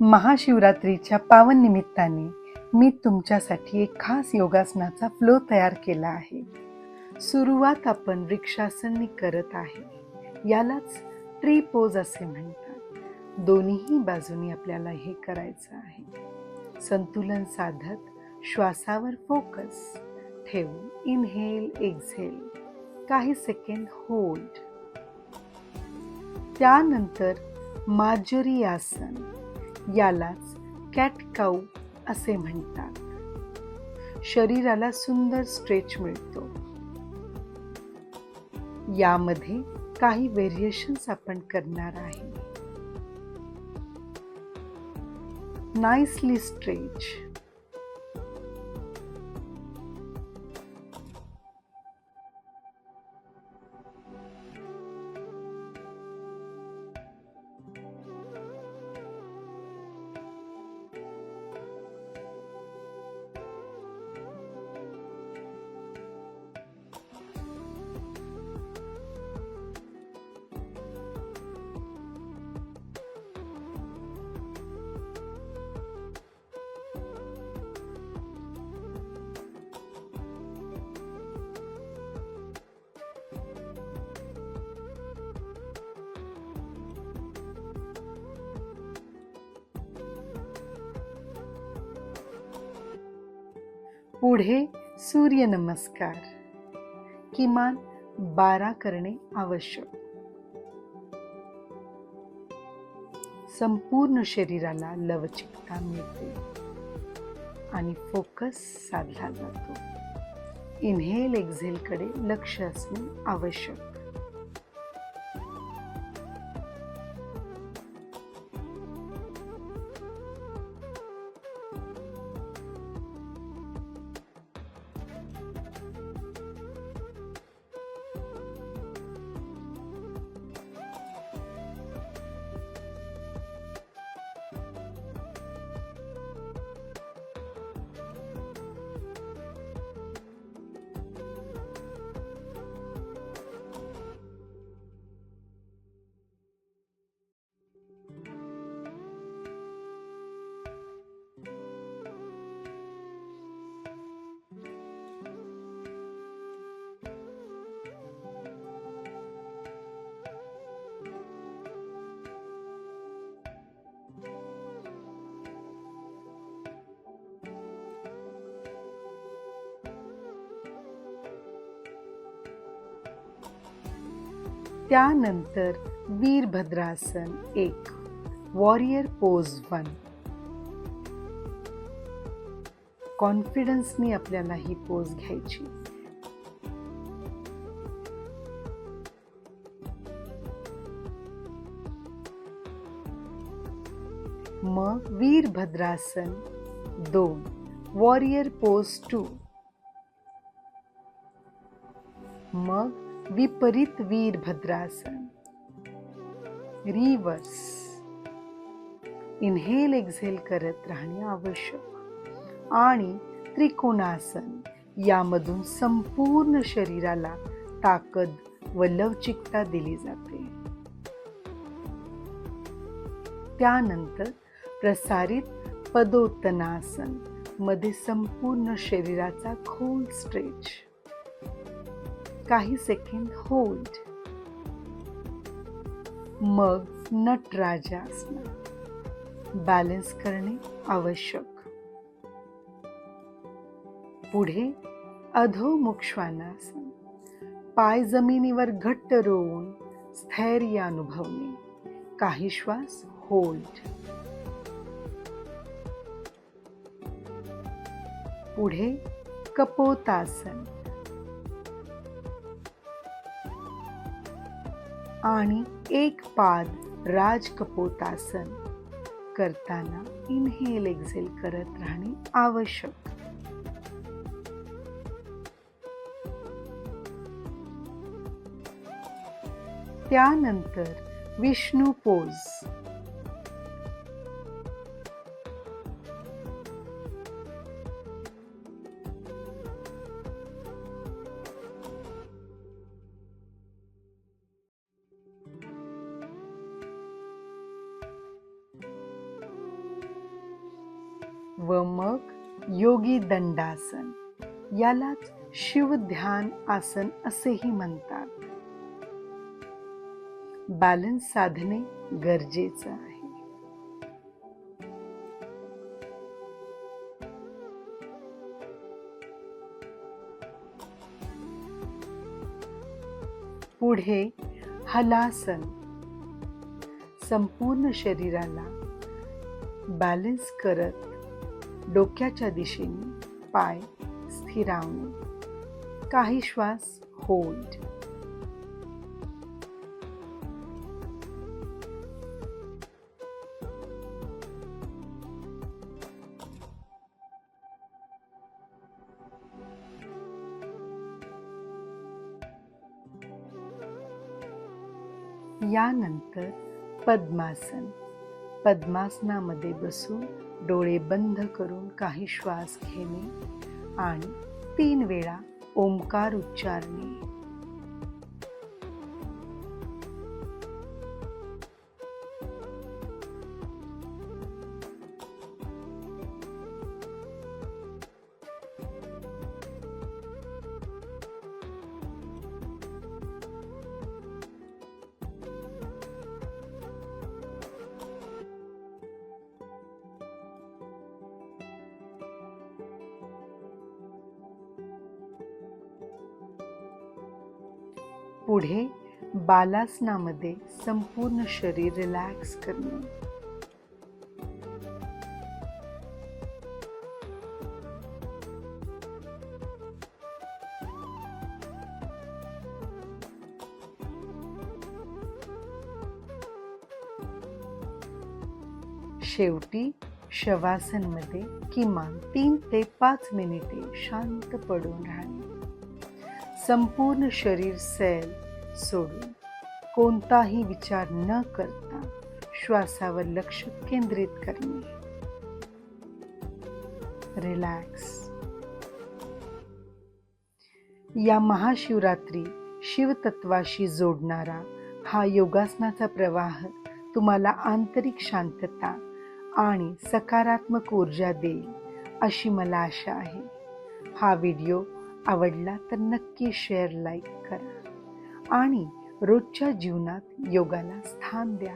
महाशिवरात्रीच्या पावन निमित्ताने मी तुमच्यासाठी एक खास योगासनाचा फ्लो तयार केला आहे. सुरुवात आपण वृक्षासनी करत आहे. यालाच ट्री पोज असे म्हणतात. दोन्ही बाजूनी आपल्याला हे करायचं आहे. संतुलन साधत श्वासावर फोकस ठेवून इनहेल एक्झेल काही सेकंड होल्ड. त्यानंतर मार्जरी आसन, यालाच कॅट काऊ असे म्हणतात. शरीराला सुंदर स्ट्रेच मिळतो. यामध्ये काही व्हेरिएशन्स आपण करणार आहे. Nicely stretch. पुढे सूर्यनमस्कार किमान 12 करणे आवश्यक. संपूर्ण शरीराला लवचिकता मिळते आणि फोकस साधला जातो. इनहेल एक्झेल कडे लक्ष असणे आवश्यक. त्यानंतर वीरभद्रासन 1, वॉरियर पोज 1. कॉन्फिडन्सनी आपल्याला ही पोज घ्यायची. मग वीरभद्रासन 2, वॉरियर पोज 2. मग विपरीत वीरभद्रासन, रिव्हर्स. इनहेल एक्झेल करत राहणे आवश्यक. आणि त्रिकोणासन, यामधून संपूर्ण शरीराला ताकद व लवचिकता दिली जाते. त्यानंतर प्रसारित पदोत्तनासन मध्ये संपूर्ण शरीराचा खोल स्ट्रेच. काही सेकंड होल्ड. मग नटराजासन, बॅलन्स करणे आवश्यक. पुढे अधोमुख श्वानासन, पाय जमिनीवर घट्ट रोवून स्थैर्य अनुभवणे. काही श्वास होल्ड. पुढे कपोतासन आणि एक पाद राजकपोतासन करताना इनहेल एक्झेल करत राहणे आवश्यक. त्यानंतर विष्णू पोज. व मग योगी दंडासन, यालाच शिव ध्यान आसन असेही म्हणतात. बॅलन्स साधणे गरजेचं आहे. पुढे हलासन. संपूर्ण शरीराला बॅलन्स करत डोक्याच्या दिशेने पाय स्थिरावणे. काही श्वास होल्ड. यानंतर पद्मासन. पद्मासनामध्ये बसून डोळे बंद करून काही श्वास घेणे आणि 3 वेळा ओंकार उच्चारणे. पुढे बालासनामध्ये संपूर्ण शरीर रिलॅक्स करणे. शेवटी शवासनमध्ये किमान 3 ते 5 मिनिटे शांत पडून राहणे. संपूर्ण शरीर सेल सोडून कोणताही विचार न करता श्वासावर लक्ष केंद्रित करणे. रिलॅक्स. या महाशिवरात्री शिवतत्वाशी जोडणारा हा योगासनाचा प्रवाह तुम्हाला आंतरिक शांतता आणि सकारात्मक ऊर्जा देईल अशी मला आशा आहे. हा व्हिडिओ आवडला तर नक्की शेअर, लाईक करा आणि रोजच्या जीवनात योगाला स्थान द्या.